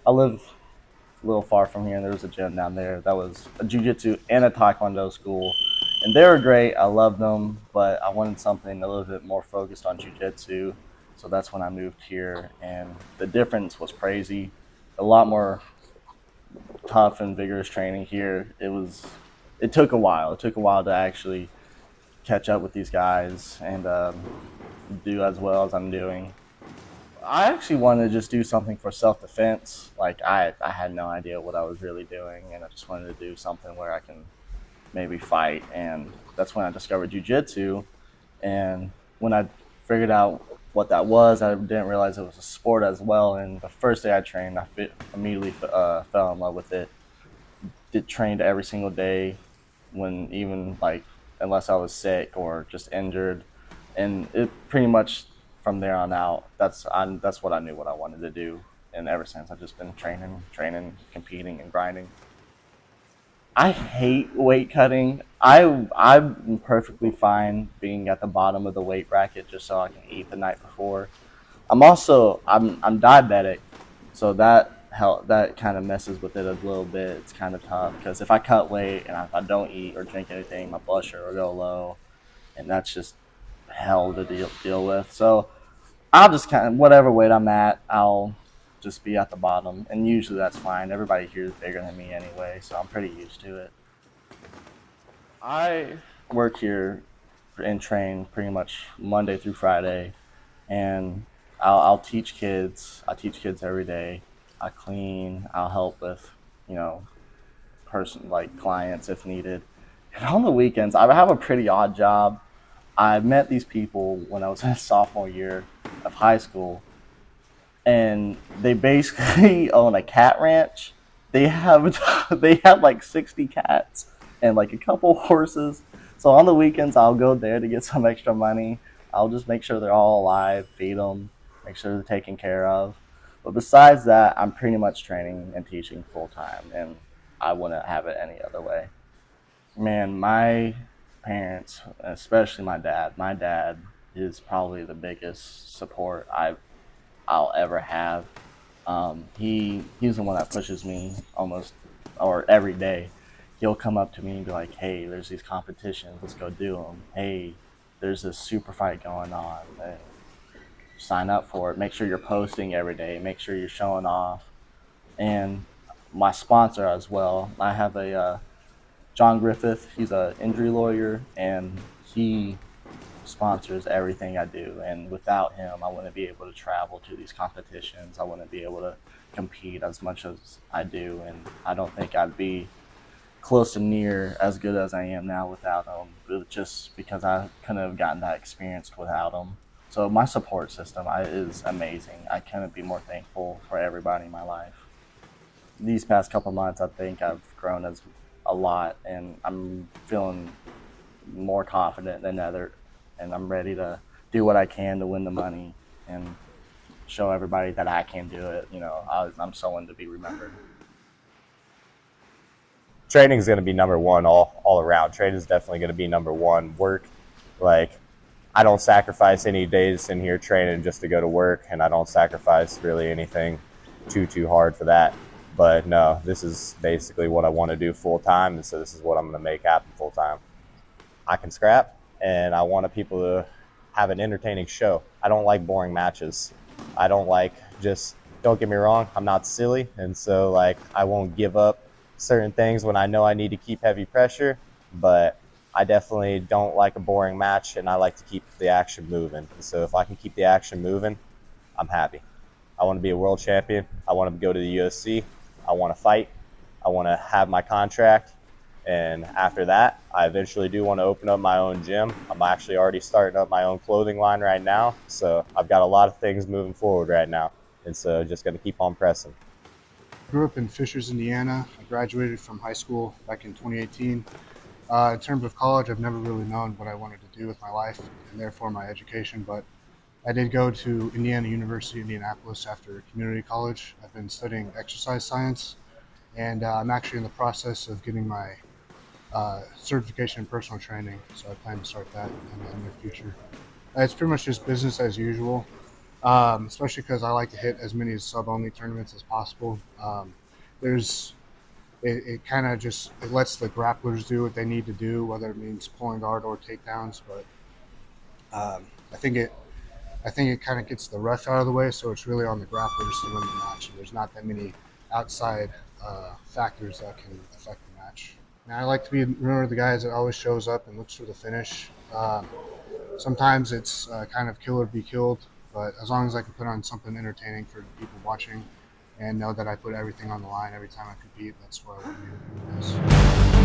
I live a little far from here, and there was a gym down there that was a jiu-jitsu and a taekwondo school, and they were great. I loved them, but I wanted something a little bit more focused on jiu-jitsu, so that's when I moved here, and the difference was crazy. A lot more tough and vigorous training here. It took a while. It took a while to actually catch up with these guys and do as well as I'm doing. I actually wanted to just do something for self defense. Like I had no idea what I was really doing, and I just wanted to do something where I can maybe fight. And that's when I discovered jujitsu. And when I figured out what that was, I didn't realize it was a sport as well. And the first day I trained, immediately fell in love with it. Did trained every single day, when even like unless I was sick or just injured, and it pretty much from there on out. That's what I knew what I wanted to do, and ever since I've just been training, competing, and grinding. I hate weight cutting. I'm perfectly fine being at the bottom of the weight bracket just so I can eat the night before. I'm diabetic, so that kind of messes with it a little bit. It's kind of tough because if I cut weight and if I don't eat or drink anything, my blood sugar will go low, and that's just hell to deal with. So I'll just kind of whatever weight I'm at, I'll just be at the bottom, and usually that's fine. Everybody here is bigger than me anyway, so I'm pretty used to it. I work here and train pretty much Monday through Friday, and I'll teach kids. I teach kids every day. I clean. I'll help with, you know, person like clients if needed. And on the weekends, I have a pretty odd job. I met these people when I was in sophomore year of high school, and they basically own a cat ranch. They have they have like 60 cats and like a couple horses. So on the weekends, I'll go there to get some extra money. I'll just make sure they're all alive, feed them, make sure they're taken care of. But besides that, I'm pretty much training and teaching full time, and I wouldn't have it any other way. Man, my parents, especially my dad. My dad is probably the biggest support I'll ever have. He's the one that pushes me almost or every day. He'll come up to me and be like, "Hey, there's these competitions. Let's go do them. Hey, there's this super fight going on. And sign up for it. Make sure you're posting every day. Make sure you're showing off." And my sponsor as well. I have a John Griffith. He's an injury lawyer, and he sponsors everything I do. And without him, I wouldn't be able to travel to these competitions. I wouldn't be able to compete as much as I do. And I don't think I'd be close to near as good as I am now without him, just because I couldn't have gotten that experience without him. So my support system is amazing. I couldn't be more thankful for everybody in my life. These past couple months, I think I've grown as a lot, and I'm feeling more confident than ever, and I'm ready to do what I can to win the money and show everybody that I can do it. I'm someone to be remembered. Training is going to be number one all around. Training is definitely going to be number one. Work, like, I don't sacrifice any days in here training just to go to work, and I don't sacrifice really anything too hard for that. But no, this is basically what I want to do full time, and so this is what I'm going to make happen full time. I can scrap, and I want people to have an entertaining show. I don't like boring matches. I don't like just, don't get me wrong, I'm not silly, and so like I won't give up certain things when I know I need to keep heavy pressure, but I definitely don't like a boring match, and I like to keep the action moving. And so if I can keep the action moving, I'm happy. I want to be a world champion. I want to go to the UFC. I want to fight. I want to have my contract. And after that, I eventually do want to open up my own gym. I'm actually already starting up my own clothing line right now. So I've got a lot of things moving forward right now. And so just going to keep on pressing. I grew up in Fishers, Indiana. I graduated from high school back in 2018. In terms of college, I've never really known what I wanted to do with my life and therefore my education, but I did go to Indiana University, Indianapolis after community college. I've been studying exercise science, and I'm actually in the process of getting my certification in personal training, so I plan to start that in the near future. It's pretty much just business as usual. especially because I like to hit as many sub-only tournaments as possible. There's it kind of just it lets the grapplers do what they need to do, whether it means pulling guard or takedowns. But I think it kind of gets the rush out of the way, so it's really on the grapplers to win the match. And there's not that many outside factors that can affect the match. Now, I like to be one of the guys that always shows up and looks for the finish. Sometimes it's kind of kill or be killed, but as long as I can put on something entertaining for the people watching and know that I put everything on the line every time I compete, that's what I want to do.